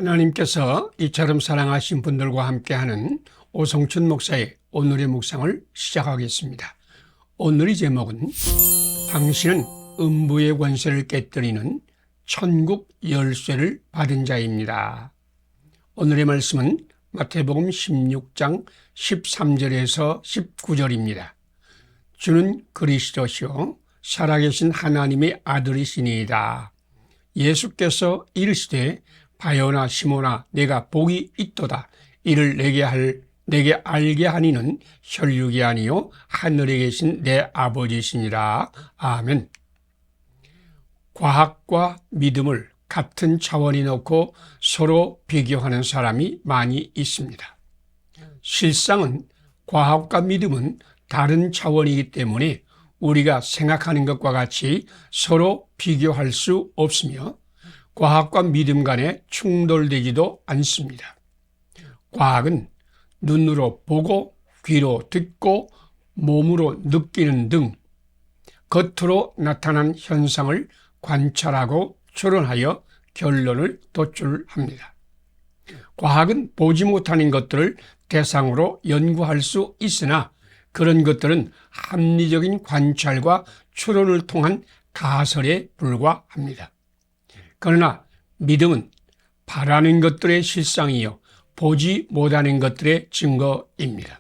하나님께서 이처럼 사랑하신 분들과 함께하는 오성춘 목사의 오늘의 묵상을 시작하겠습니다. 오늘의 제목은 당신은 음부의 권세를 깨뜨리는 천국 열쇠를 받은 자입니다. 오늘의 말씀은 마태복음 16장 13절에서 19절입니다. 주는 그리스도시요 살아계신 하나님의 아들이시니이다. 예수께서 이르시되 바요나 시모나 내가 복이 있도다. 이를 내게 알게 하니는 혈육이 아니요 하늘에 계신 내 아버지시니라. 아멘. 과학과 믿음을 같은 차원에 놓고 서로 비교하는 사람이 많이 있습니다. 실상은 과학과 믿음은 다른 차원이기 때문에 우리가 생각하는 것과 같이 서로 비교할 수 없으며 과학과 믿음 간에 충돌되지도 않습니다. 과학은 눈으로 보고 귀로 듣고 몸으로 느끼는 등 겉으로 나타난 현상을 관찰하고 추론하여 결론을 도출합니다. 과학은 보지 못하는 것들을 대상으로 연구할 수 있으나 그런 것들은 합리적인 관찰과 추론을 통한 가설에 불과합니다. 그러나 믿음은 바라는 것들의 실상이요 보지 못하는 것들의 증거입니다.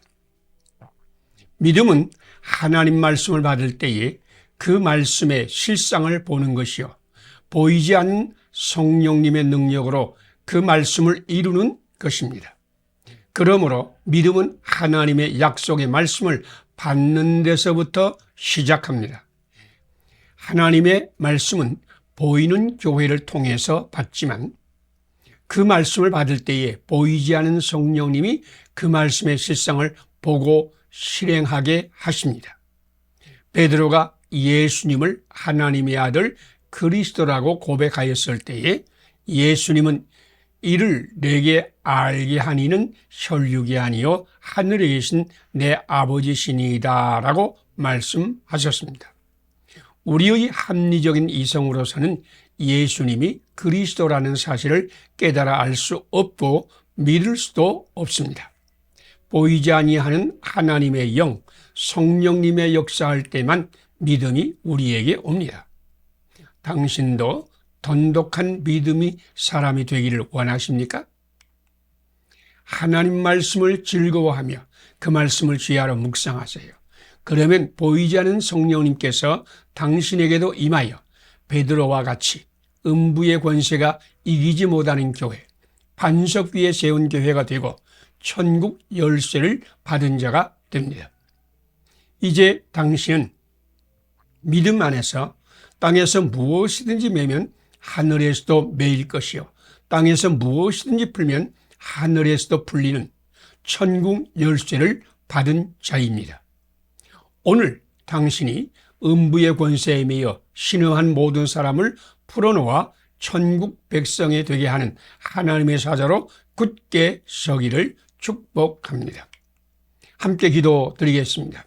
믿음은 하나님 말씀을 받을 때에 그 말씀의 실상을 보는 것이요 보이지 않는 성령님의 능력으로 그 말씀을 이루는 것입니다. 그러므로 믿음은 하나님의 약속의 말씀을 받는 데서부터 시작합니다. 하나님의 말씀은 보이는 교회를 통해서 받지만 그 말씀을 받을 때에 보이지 않는 성령님이 그 말씀의 실상을 보고 실행하게 하십니다. 베드로가 예수님을 하나님의 아들 그리스도라고 고백하였을 때에 예수님은 이를 내게 알게 하니는 혈육이 아니요 하늘에 계신 내 아버지시니이다 라고 말씀하셨습니다. 우리의 합리적인 이성으로서는 예수님이 그리스도라는 사실을 깨달아 알 수 없고 믿을 수도 없습니다. 보이지 아니하는 하나님의 영, 성령님의 역사할 때만 믿음이 우리에게 옵니다. 당신도 돈독한 믿음의 사람이 되기를 원하십니까? 하나님 말씀을 즐거워하며 그 말씀을 주야로 묵상하세요. 그러면 보이지 않는 성령님께서 당신에게도 임하여 베드로와 같이 음부의 권세가 이기지 못하는 교회, 반석 위에 세운 교회가 되고 천국 열쇠를 받은 자가 됩니다. 이제 당신은 믿음 안에서 땅에서 무엇이든지 매면 하늘에서도 매일 것이요 땅에서 무엇이든지 풀면 하늘에서도 풀리는 천국 열쇠를 받은 자입니다. 오늘 당신이 음부의 권세에 매여 신음한 모든 사람을 풀어놓아 천국 백성이 되게 하는 하나님의 사자로 굳게 서기를 축복합니다. 함께 기도드리겠습니다.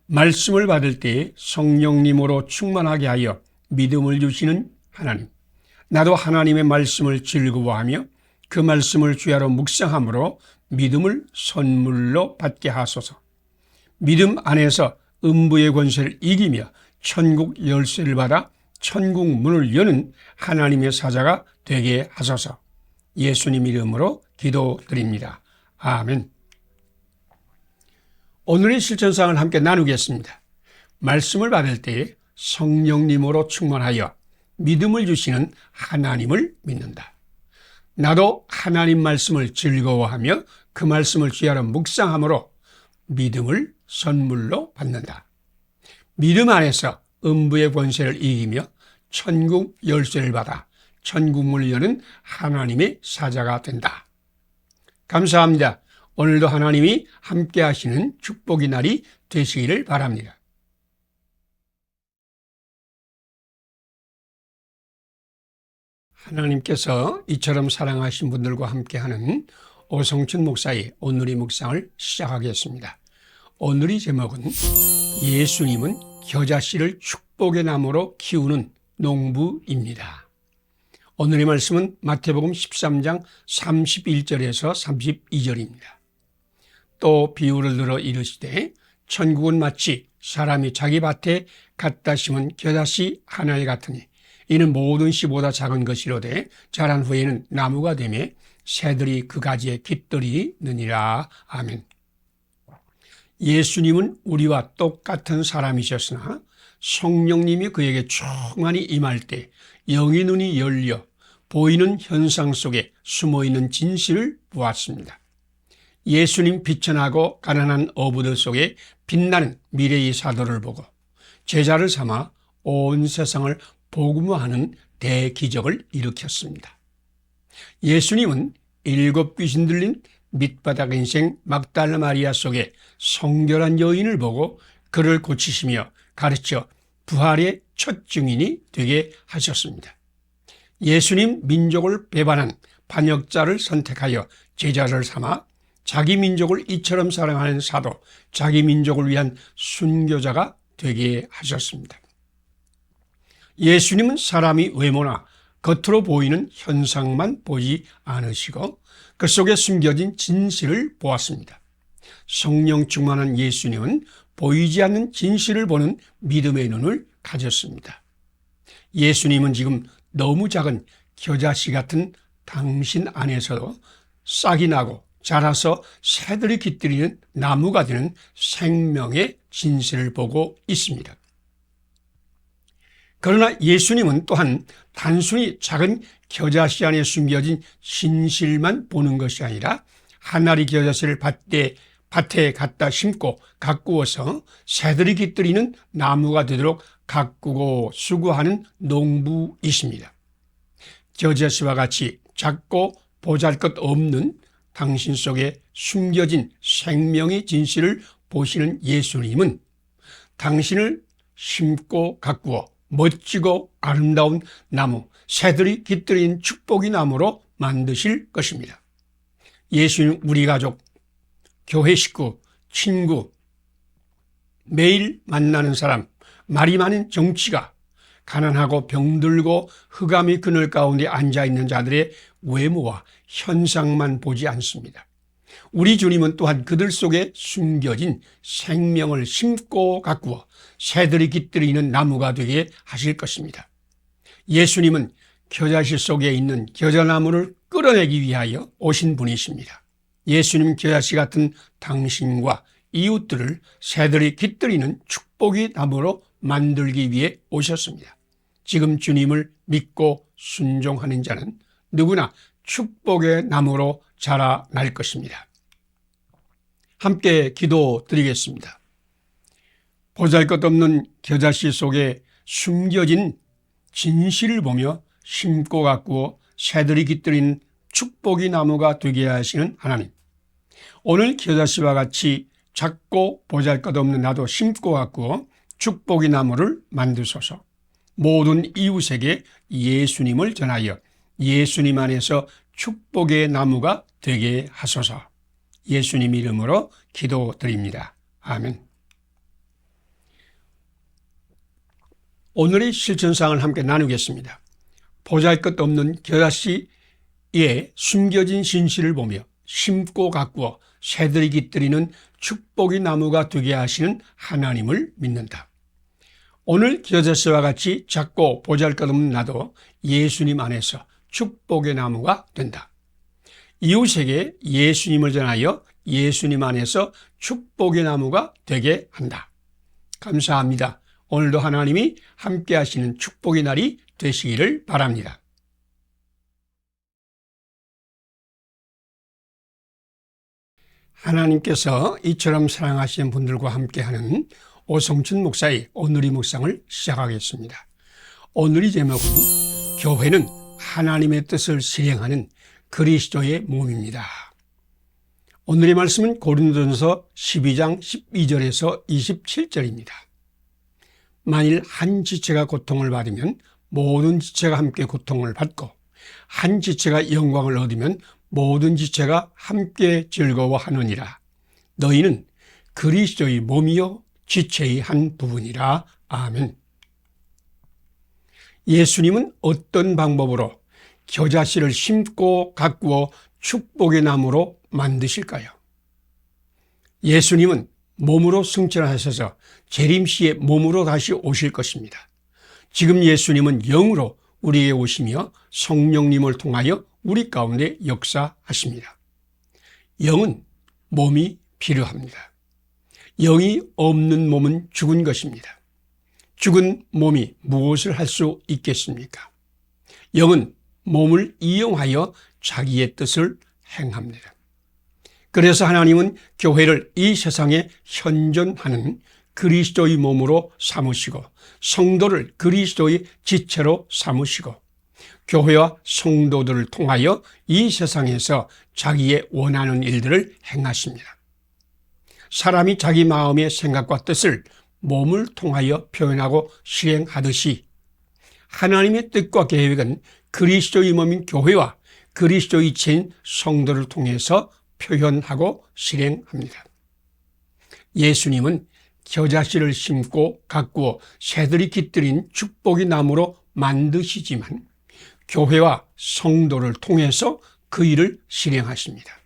말씀을 받을 때 성령님으로 충만하게 하여 믿음을 주시는 하나님, 나도 하나님의 말씀을 즐거워하며 그 말씀을 주야로 묵상함으로 믿음을 선물로 받게 하소서. 믿음 안에서 음부의 권세를 이기며 천국 열쇠를 받아 천국 문을 여는 하나님의 사자가 되게 하소서. 예수님 이름으로 기도드립니다. 아멘. 오늘의 실천사항을 함께 나누겠습니다. 말씀을 받을 때 성령님으로 충만하여 믿음을 주시는 하나님을 믿는다. 나도 하나님 말씀을 즐거워하며 그 말씀을 주야로 묵상함으로 믿음을 선물로 받는다. 믿음 안에서 음부의 권세를 이기며 천국 열쇠를 받아 천국 문을 여는 하나님의 사자가 된다. 감사합니다. 오늘도 하나님이 함께 하시는 축복의 날이 되시기를 바랍니다. 하나님께서 이처럼 사랑하신 분들과 함께하는 오성춘 목사의 오늘의 묵상을 시작하겠습니다. 오늘의 제목은 예수님은 겨자씨를 축복의 나무로 키우는 농부입니다. 오늘의 말씀은 마태복음 13장 31절에서 32절입니다. 또 비유를 들어 이르시되 천국은 마치 사람이 자기 밭에 갖다 심은 겨자씨 하나에 같으니 이는 모든 씨보다 작은 것이로되 자란 후에는 나무가 되며 새들이 그 가지에 깃들이느니라. 아멘. 예수님은 우리와 똑같은 사람이셨으나 성령님이 그에게 충만히 임할 때 영의 눈이 열려 보이는 현상 속에 숨어있는 진실을 보았습니다. 예수님 비천하고 가난한 어부들 속에 빛나는 미래의 사도를 보고 제자를 삼아 온 세상을 복음화하는 대기적을 일으켰습니다. 예수님은 7 귀신 들린 밑바닥 인생 막달라 마리아 속에 성결한 여인을 보고 그를 고치시며 가르쳐 부활의 첫 증인이 되게 하셨습니다. 예수님 민족을 배반한 반역자를 선택하여 제자를 삼아 자기 민족을 이처럼 사랑하는 사도, 자기 민족을 위한 순교자가 되게 하셨습니다. 예수님은 사람이 외모나 겉으로 보이는 현상만 보지 않으시고 그 속에 숨겨진 진실을 보았습니다. 성령 충만한 예수님은 보이지 않는 진실을 보는 믿음의 눈을 가졌습니다. 예수님은 지금 너무 작은 겨자씨 같은 당신 안에서도 싹이 나고 자라서 새들이 깃들이는 나무가 되는 생명의 진실을 보고 있습니다. 그러나 예수님은 또한 단순히 작은 겨자씨 안에 숨겨진 진실만 보는 것이 아니라 한 알의 겨자씨를 밭에 갖다 심고 가꾸어서 새들이 깃들이는 나무가 되도록 가꾸고 수고하는 농부이십니다. 겨자씨와 같이 작고 보잘것없는 당신 속에 숨겨진 생명의 진실을 보시는 예수님은 당신을 심고 가꾸어 멋지고 아름다운 나무, 새들이 깃들인 축복의 나무로 만드실 것입니다. 예수님 우리 가족, 교회 식구, 친구, 매일 만나는 사람, 말이 많은 정치가, 가난하고 병들고 흑암의 그늘 가운데 앉아있는 자들의 외모와 현상만 보지 않습니다. 우리 주님은 또한 그들 속에 숨겨진 생명을 심고 가꾸어 새들이 깃들이는 나무가 되게 하실 것입니다. 예수님은 겨자씨 속에 있는 겨자나무를 끌어내기 위하여 오신 분이십니다. 예수님 겨자씨 같은 당신과 이웃들을 새들이 깃들이는 축복의 나무로 만들기 위해 오셨습니다. 지금 주님을 믿고 순종하는 자는 누구나 축복의 나무로 자라날 것입니다. 함께 기도드리겠습니다. 보잘것없는 겨자씨 속에 숨겨진 진실을 보며 심고 가꾸어 새들이 깃들인 축복의 나무가 되게 하시는 하나님, 오늘 겨자씨와 같이 작고 보잘것없는 나도 심고 가꾸어 축복의 나무를 만드소서. 모든 이웃에게 예수님을 전하여 예수님 안에서 축복의 나무가 되게 하소서. 예수님 이름으로 기도드립니다. 아멘. 오늘의 실천사항을 함께 나누겠습니다. 보잘것없는 겨자씨에 숨겨진 진실을 보며 심고 가꾸어 새들이 깃들이는 축복의 나무가 되게 하시는 하나님을 믿는다. 오늘 겨자씨와 같이 작고 보잘것없는 나도 예수님 안에서 축복의 나무가 된다. 이웃에게 예수님을 전하여 예수님 안에서 축복의 나무가 되게 한다. 감사합니다. 오늘도 하나님이 함께 하시는 축복의 날이 되시기를 바랍니다. 하나님께서 이처럼 사랑하시는 분들과 함께하는 오성춘 목사의 오늘의 묵상을 시작하겠습니다. 오늘의 제목은 교회는 하나님의 뜻을 실행하는 그리스도의 몸입니다. 오늘의 말씀은 고린도전서 12장 12절에서 27절입니다. 만일 한 지체가 고통을 받으면 모든 지체가 함께 고통을 받고 한 지체가 영광을 얻으면 모든 지체가 함께 즐거워하느니라. 너희는 그리스도의 몸이요 지체의 한 부분이라. 아멘. 예수님은 어떤 방법으로 겨자씨를 심고 가꾸어 축복의 나무로 만드실까요? 예수님은 몸으로 승천하셔서 재림시에 몸으로 다시 오실 것입니다. 지금 예수님은 영으로 우리에게 오시며 성령님을 통하여 우리 가운데 역사하십니다. 영은 몸이 필요합니다. 영이 없는 몸은 죽은 것입니다. 죽은 몸이 무엇을 할 수 있겠습니까? 영은 몸을 이용하여 자기의 뜻을 행합니다. 그래서 하나님은 교회를 이 세상에 현존하는 그리스도의 몸으로 삼으시고 성도를 그리스도의 지체로 삼으시고 교회와 성도들을 통하여 이 세상에서 자기의 원하는 일들을 행하십니다. 사람이 자기 마음의 생각과 뜻을 몸을 통하여 표현하고 실행하듯이 하나님의 뜻과 계획은 그리스도의 몸인 교회와 그리스도의 지체인 성도를 통해서 표현하고 실행합니다. 예수님은 겨자씨를 심고 가꾸어 새들이 깃들인 축복의 나무로 만드시지만 교회와 성도를 통해서 그 일을 실행하십니다.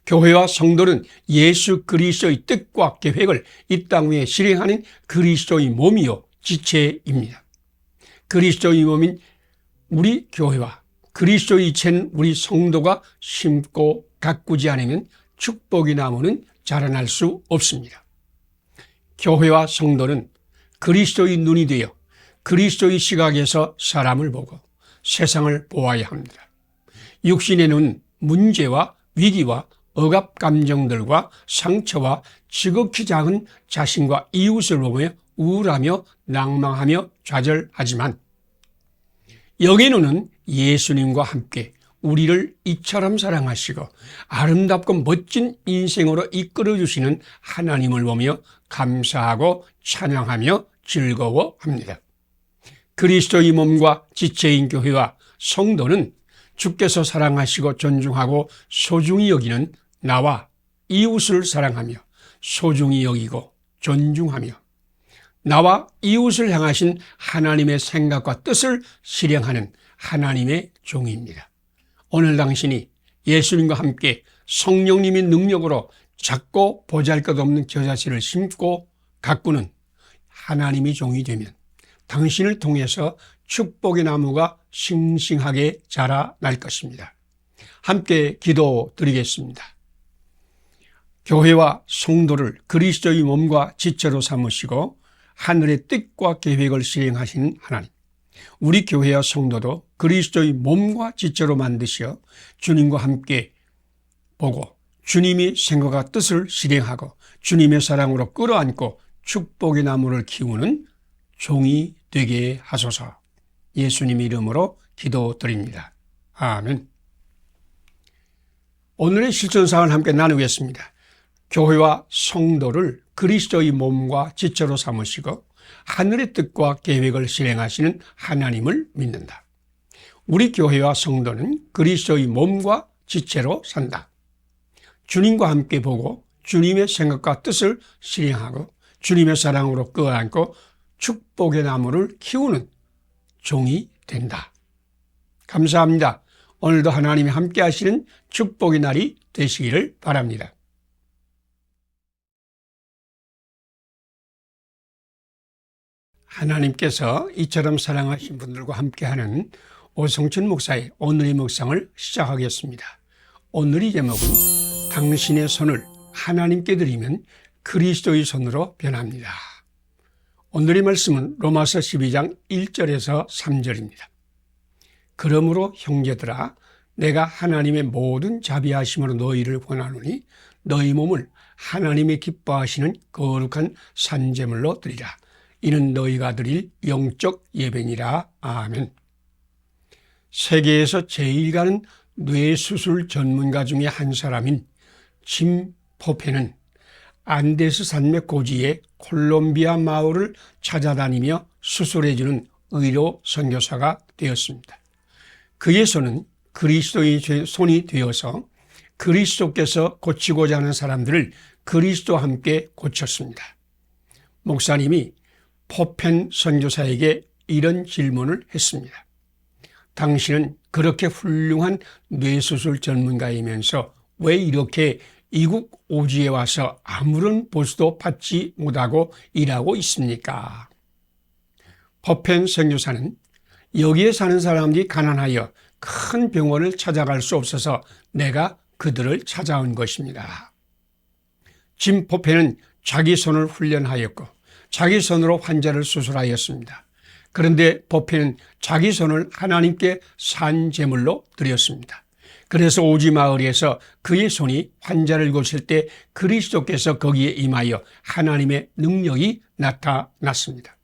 교회와 성도는 예수 그리스도의 뜻과 계획을 이 땅 위에 실행하는 그리스도의 몸이요 지체입니다. 그리스도의 몸인 우리 교회와 그리스도의 지체는 우리 성도가 심고 가꾸지 않으면 축복의 나무는 자라날 수 없습니다. 교회와 성도는 그리스도의 눈이 되어 그리스도의 시각에서 사람을 보고 세상을 보아야 합니다. 육신의 눈, 문제와 위기와 억압 감정들과 상처와 지극히 작은 자신과 이웃을 보며 우울하며 낭망하며 좌절하지만 영의 눈은 예수님과 함께 우리를 이처럼 사랑하시고 아름답고 멋진 인생으로 이끌어주시는 하나님을 보며 감사하고 찬양하며 즐거워합니다. 그리스도의 몸과 지체인 교회와 성도는 주께서 사랑하시고 존중하고 소중히 여기는 나와 이웃을 사랑하며 소중히 여기고 존중하며 나와 이웃을 향하신 하나님의 생각과 뜻을 실행하는 하나님의 종입니다. 오늘 당신이 예수님과 함께 성령님의 능력으로 작고 보잘것없는 겨자씨를 심고 가꾸는 하나님의 종이 되면 당신을 통해서 축복의 나무가 싱싱하게 자라날 것입니다. 함께 기도드리겠습니다. 교회와 성도를 그리스도의 몸과 지체로 삼으시고 하늘의 뜻과 계획을 실행하시는 하나님, 우리 교회와 성도도 그리스도의 몸과 지체로 만드시어 주님과 함께 보고 주님의 생각과 뜻을 실행하고 주님의 사랑으로 끌어안고 축복의 나무를 키우는 종이 되게 하소서. 예수님의 이름으로 기도드립니다. 아멘. 오늘의 실천사항을 함께 나누겠습니다. 교회와 성도를 그리스도의 몸과 지체로 삼으시고 하늘의 뜻과 계획을 실행하시는 하나님을 믿는다. 우리 교회와 성도는 그리스도의 몸과 지체로 산다. 주님과 함께 보고 주님의 생각과 뜻을 실행하고 주님의 사랑으로 끌어안고 축복의 나무를 키우는 종이 된다. 감사합니다. 오늘도 하나님이 함께 하시는 축복의 날이 되시기를 바랍니다. 하나님께서 이처럼 사랑하신 분들과 함께하는 오성춘 목사의 오늘의 묵상을 시작하겠습니다. 오늘의 제목은 당신의 손을 하나님께 드리면 그리스도의 손으로 변합니다. 오늘의 말씀은 로마서 12장 1절에서 3절입니다. 그러므로 형제들아 내가 하나님의 모든 자비하심으로 너희를 권하노니 너희 몸을 하나님이 기뻐하시는 거룩한 산제물로 드리라. 이는 너희가 드릴 영적 예배니라. 아멘. 세계에서 제일 가는 뇌수술 전문가 중에 한 사람인 짐 포페는 안데스 산맥 고지의 콜롬비아 마을을 찾아다니며 수술해주는 의료 선교사가 되었습니다. 그의 손은 그리스도의 손이 되어서 그리스도께서 고치고자 하는 사람들을 그리스도와 함께 고쳤습니다. 목사님이 포펜 선교사에게 이런 질문을 했습니다. 당신은 그렇게 훌륭한 뇌수술 전문가이면서 왜 이렇게 이국 오지에 와서 아무런 보수도 받지 못하고 일하고 있습니까? 퍼펜 선교사는 여기에 사는 사람들이 가난하여 큰 병원을 찾아갈 수 없어서 내가 그들을 찾아온 것입니다. 짐 퍼펜은 자기 손을 훈련하였고 자기 손으로 환자를 수술하였습니다. 그런데 퍼펜은 자기 손을 하나님께 산 제물로 드렸습니다. 그래서 오지 마을에서 그의 손이 환자를 고칠 때 그리스도께서 거기에 임하여 하나님의 능력이 나타났습니다.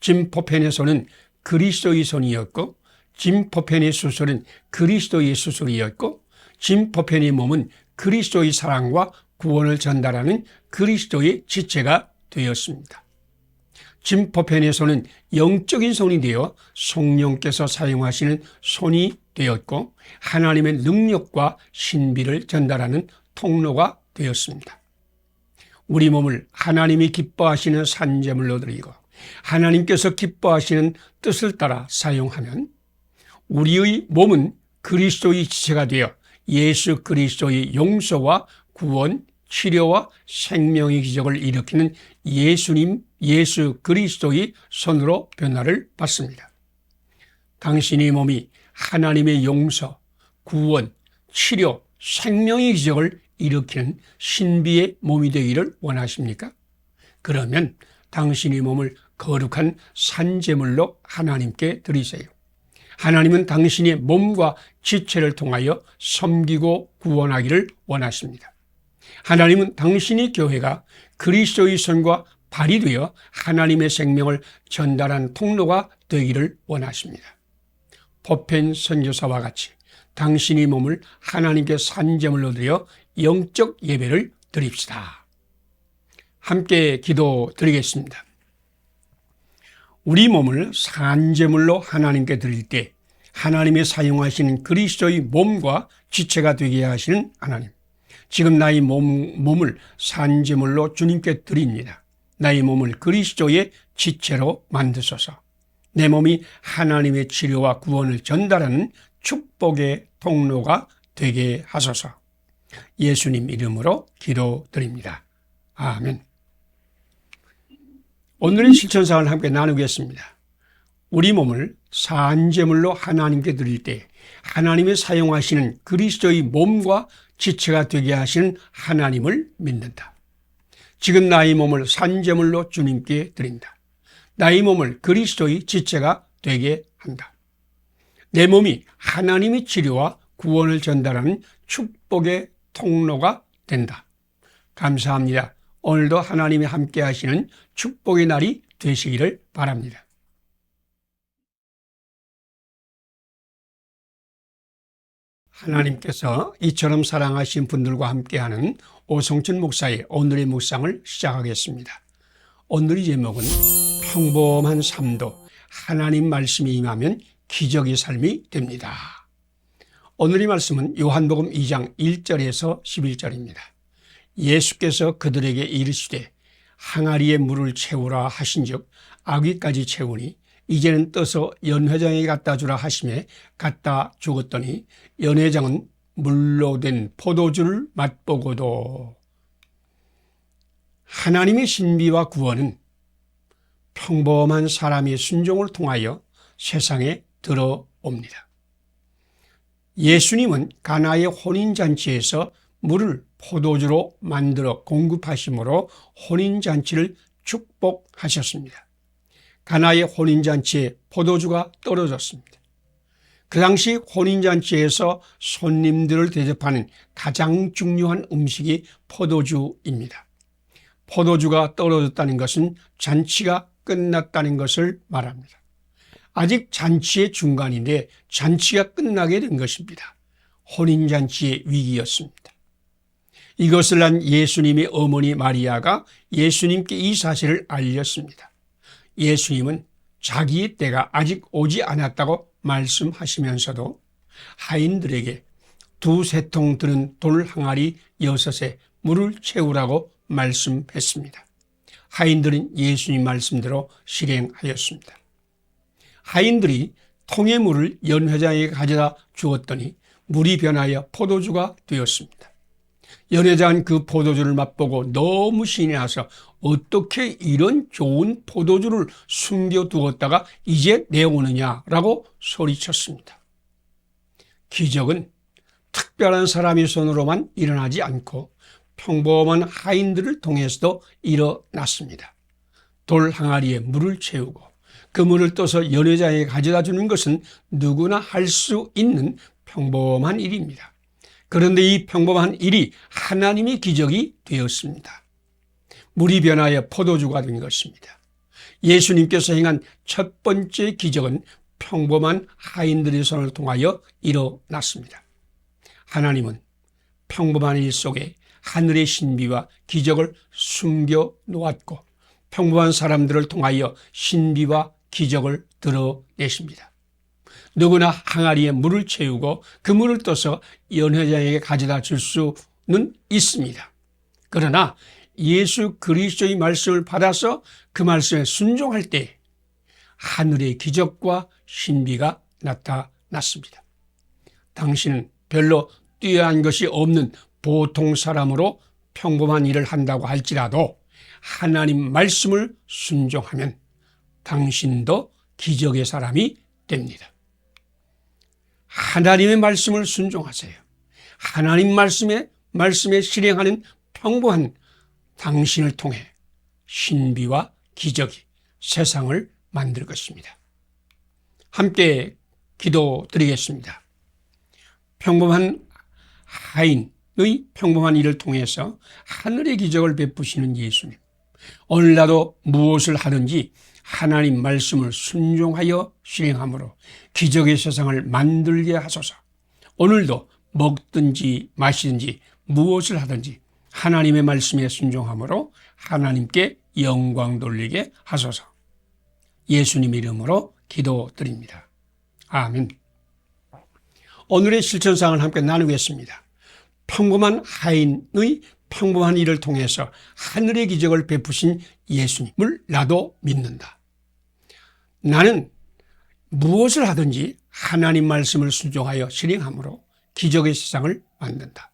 짐 퍼펜의 손은 그리스도의 손이었고 짐 퍼펜의 수술은 그리스도의 수술이었고 짐 퍼펜의 몸은 그리스도의 사랑과 구원을 전달하는 그리스도의 지체가 되었습니다. 짐 퍼펜의 손은 영적인 손이 되어 성령께서 사용하시는 손이 되었고 하나님의 능력과 신비를 전달하는 통로가 되었습니다. 우리 몸을 하나님이 기뻐하시는 산제물로 드리고 하나님께서 기뻐하시는 뜻을 따라 사용하면 우리의 몸은 그리스도의 지체가 되어 예수 그리스도의 용서와 구원, 치료와 생명의 기적을 일으키는 예수 그리스도의 손으로 변화를 받습니다. 당신의 몸이 하나님의 용서, 구원, 치료, 생명의 기적을 일으키는 신비의 몸이 되기를 원하십니까? 그러면 당신의 몸을 거룩한 산제물로 하나님께 드리세요. 하나님은 당신의 몸과 지체를 통하여 섬기고 구원하기를 원하십니다. 하나님은 당신의 교회가 그리스도의 손과 발이 되어 하나님의 생명을 전달한 통로가 되기를 원하십니다. 퍼펜 선교사와 같이 당신의 몸을 하나님께 산제물로 드려 영적 예배를 드립시다. 함께 기도드리겠습니다. 우리 몸을 산제물로 하나님께 드릴 때 하나님이 사용하시는 그리스도의 몸과 지체가 되게 하시는 하나님, 지금 나의 몸을 산제물로 주님께 드립니다. 나의 몸을 그리스도의 지체로 만드소서. 내 몸이 하나님의 치료와 구원을 전달하는 축복의 통로가 되게 하소서. 예수님 이름으로 기도드립니다. 아멘. 오늘의 실천사항을 함께 나누겠습니다. 우리 몸을 산제물로 하나님께 드릴 때 하나님이 사용하시는 그리스도의 몸과 지체가 되게 하시는 하나님을 믿는다. 지금 나의 몸을 산제물로 주님께 드린다. 나의 몸을 그리스도의 지체가 되게 한다. 내 몸이 하나님의 치료와 구원을 전달하는 축복의 통로가 된다. 감사합니다. 오늘도 하나님이 함께 하시는 축복의 날이 되시기를 바랍니다. 하나님께서 이처럼 사랑하신 분들과 함께하는 오성춘 목사의 오늘의 묵상을 시작하겠습니다. 오늘의 제목은 평범한 삶도 하나님 말씀이 임하면 기적의 삶이 됩니다. 오늘의 말씀은 요한복음 2장 1절에서 11절입니다. 예수께서 그들에게 이르시되 항아리에 물을 채우라 하신즉 아귀까지 채우니 이제는 떠서 연회장에 갖다 주라 하심에 갖다 주었더니 연회장은 물로 된 포도주를 맛보고도. 하나님의 신비와 구원은 평범한 사람의 순종을 통하여 세상에 들어옵니다. 예수님은 가나의 혼인잔치에서 물을 포도주로 만들어 공급하심으로 혼인잔치를 축복하셨습니다. 가나의 혼인잔치에 포도주가 떨어졌습니다. 그 당시 혼인잔치에서 손님들을 대접하는 가장 중요한 음식이 포도주입니다. 포도주가 떨어졌다는 것은 잔치가 끝났다는 것을 말합니다. 아직 잔치의 중간인데 잔치가 끝나게 된 것입니다. 혼인잔치의 위기였습니다. 이것을 한 예수님의 어머니 마리아가 예수님께 이 사실을 알렸습니다. 예수님은 자기의 때가 아직 오지 않았다고 말씀하시면서도 하인들에게 2-3통 드는 돌 항아리 6에 물을 채우라고 말씀했습니다. 하인들은 예수님 말씀대로 실행하였습니다. 하인들이 통의 물을 연회장에게 가져다 주었더니 물이 변하여 포도주가 되었습니다. 연회장은 그 포도주를 맛보고 너무 신이 나서 어떻게 이런 좋은 포도주를 숨겨두었다가 이제 내오느냐라고 소리쳤습니다. 기적은 특별한 사람의 손으로만 일어나지 않고 평범한 하인들을 통해서도 일어났습니다. 돌 항아리에 물을 채우고 그 물을 떠서 연회장에 가져다 주는 것은 누구나 할 수 있는 평범한 일입니다. 그런데 이 평범한 일이 하나님의 기적이 되었습니다. 물이 변하여 포도주가 된 것입니다. 예수님께서 행한 첫 번째 기적은 평범한 하인들의 손을 통하여 일어났습니다. 하나님은 평범한 일 속에 하늘의 신비와 기적을 숨겨 놓았고 평범한 사람들을 통하여 신비와 기적을 드러내십니다. 누구나 항아리에 물을 채우고 그 물을 떠서 연회장에게 가져다 줄 수는 있습니다. 그러나 예수 그리스도의 말씀을 받아서 그 말씀에 순종할 때 하늘의 기적과 신비가 나타났습니다. 당신은 별로 뛰어난 것이 없는 보통 사람으로 평범한 일을 한다고 할지라도 하나님 말씀을 순종하면 당신도 기적의 사람이 됩니다. 하나님의 말씀을 순종하세요. 하나님 말씀에 실행하는 평범한 당신을 통해 신비와 기적이 세상을 만들 것입니다. 함께 기도드리겠습니다. 평범한 하인의 평범한 일을 통해서 하늘의 기적을 베푸시는 예수님, 오늘 나도 무엇을 하든지 하나님 말씀을 순종하여 실행함으로 기적의 세상을 만들게 하소서. 오늘도 먹든지 마시든지 무엇을 하든지 하나님의 말씀에 순종함으로 하나님께 영광 돌리게 하소서. 예수님 이름으로 기도드립니다. 아멘. 오늘의 실천사항을 함께 나누겠습니다. 평범한 하인의 평범한 일을 통해서 하늘의 기적을 베푸신 예수님을 나도 믿는다. 나는 무엇을 하든지 하나님 말씀을 순종하여 실행함으로 기적의 세상을 만든다.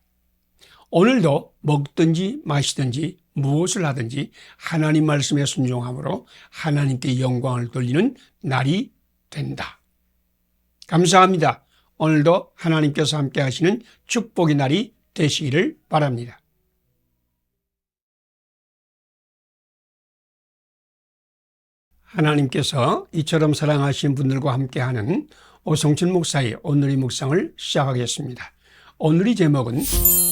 오늘도 먹든지 마시든지 무엇을 하든지 하나님 말씀에 순종함으로 하나님께 영광을 돌리는 날이 된다. 감사합니다. 오늘도 하나님께서 함께 하시는 축복의 날이 되시기를 바랍니다. 하나님께서 이처럼 사랑하신 분들과 함께하는 오성춘 목사의 오늘의 묵상을 시작하겠습니다. 오늘의 제목은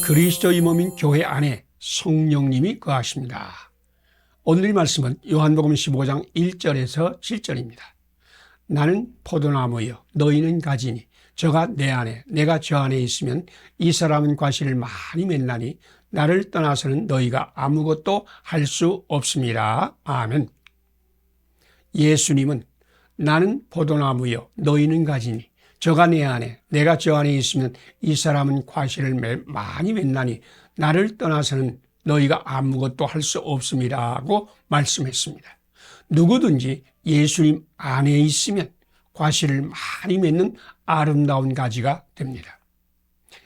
그리스도의 몸인 교회 안에 성령님이 거하십니다. 오늘의 말씀은 요한복음 15장 1절에서 7절입니다. 나는 포도나무여 너희는 가지니 저가 내 안에 내가 저 안에 있으면 이 사람은 과실을 많이 맺나니 나를 떠나서는 너희가 아무것도 할 수 없습니다. 아멘. 예수님은 나는 포도나무여 너희는 가지니 저가 내 안에 내가 저 안에 있으면 이 사람은 과실을 많이 맺나니 나를 떠나서는 너희가 아무것도 할 수 없음이라고 말씀했습니다. 누구든지 예수님 안에 있으면 과실을 많이 맺는 아름다운 가지가 됩니다.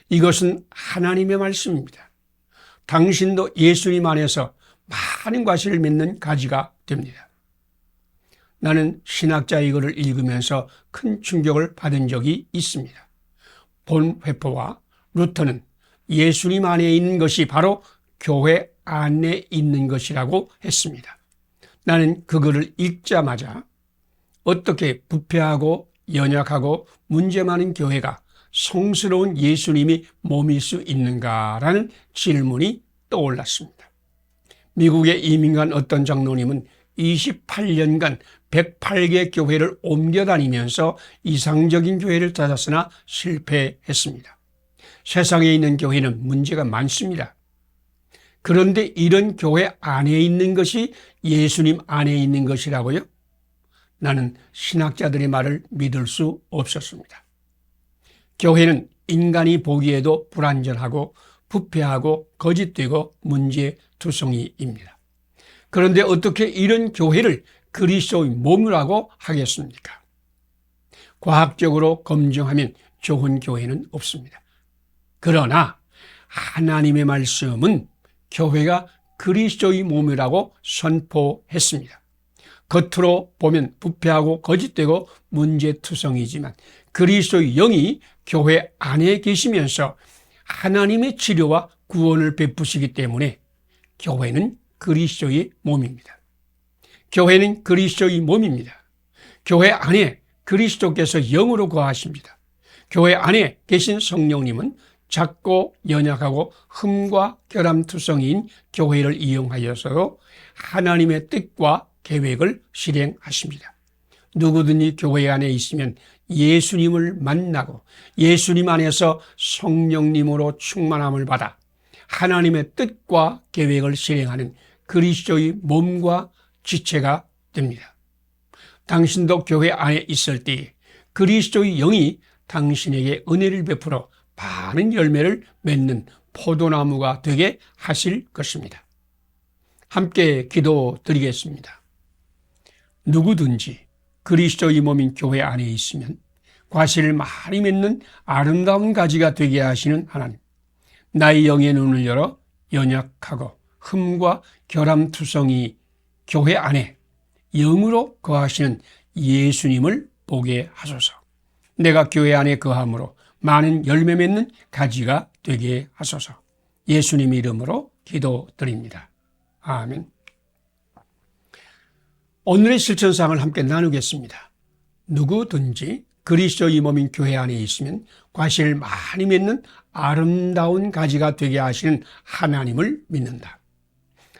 이것은 하나님의 말씀입니다. 당신도 예수님 안에서 많은 과실을 맺는 가지가 됩니다. 나는 신학자 이거를 읽으면서 큰 충격을 받은 적이 있습니다. 본회퍼와 루터는 예수님 안에 있는 것이 바로 교회 안에 있는 것이라고 했습니다. 나는 그거를 읽자마자 어떻게 부패하고 연약하고 문제 많은 교회가 성스러운 예수님이 몸일 수 있는가라는 질문이 떠올랐습니다. 미국에 이민 간 어떤 장로님은 28년간 108개 교회를 옮겨 다니면서 이상적인 교회를 찾았으나 실패했습니다. 세상에 있는 교회는 문제가 많습니다. 그런데 이런 교회 안에 있는 것이 예수님 안에 있는 것이라고요? 나는 신학자들의 말을 믿을 수 없었습니다. 교회는 인간이 보기에도 불완전하고 부패하고 거짓되고 문제투성이입니다. 그런데 어떻게 이런 교회를 그리스도의 몸이라고 하겠습니까? 과학적으로 검증하면 좋은 교회는 없습니다. 그러나 하나님의 말씀은 교회가 그리스도의 몸이라고 선포했습니다. 겉으로 보면 부패하고 거짓되고 문제투성이지만 그리스도의 영이 교회 안에 계시면서 하나님의 치료와 구원을 베푸시기 때문에 교회는 그리스도의 몸입니다. 교회는 그리스도의 몸입니다. 교회 안에 그리스도께서 영으로 거하십니다. 교회 안에 계신 성령님은 작고 연약하고 흠과 결함투성이인 교회를 이용하여서 하나님의 뜻과 계획을 실행하십니다. 누구든지 교회 안에 있으면 예수님을 만나고 예수님 안에서 성령님으로 충만함을 받아 하나님의 뜻과 계획을 실행하는 그리스도의 몸과 지체가 됩니다. 당신도 교회 안에 있을 때 그리스도의 영이 당신에게 은혜를 베풀어 많은 열매를 맺는 포도나무가 되게 하실 것입니다. 함께 기도드리겠습니다. 누구든지 그리스도의 몸인 교회 안에 있으면 과실을 많이 맺는 아름다운 가지가 되게 하시는 하나님, 나의 영의 눈을 열어 연약하고 흠과 결함투성이 교회 안에 영으로 거하시는 예수님을 보게 하소서. 내가 교회 안에 거함으로 많은 열매 맺는 가지가 되게 하소서. 예수님 이름으로 기도드립니다. 아멘. 오늘의 실천사항을 함께 나누겠습니다. 누구든지 그리스도의 몸인 교회 안에 있으면 과실을 많이 맺는 아름다운 가지가 되게 하시는 하나님을 믿는다.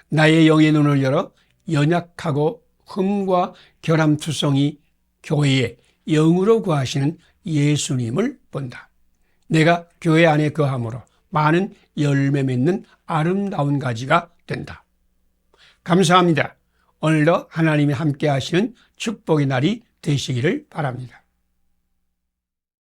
나의 영의 눈을 열어 연약하고 흠과 결함투성이 교회에 영으로 거하시는 예수님을 본다. 내가 교회 안에 거함으로 많은 열매 맺는 아름다운 가지가 된다. 감사합니다. 오늘도 하나님이 함께 하시는 축복의 날이 되시기를 바랍니다.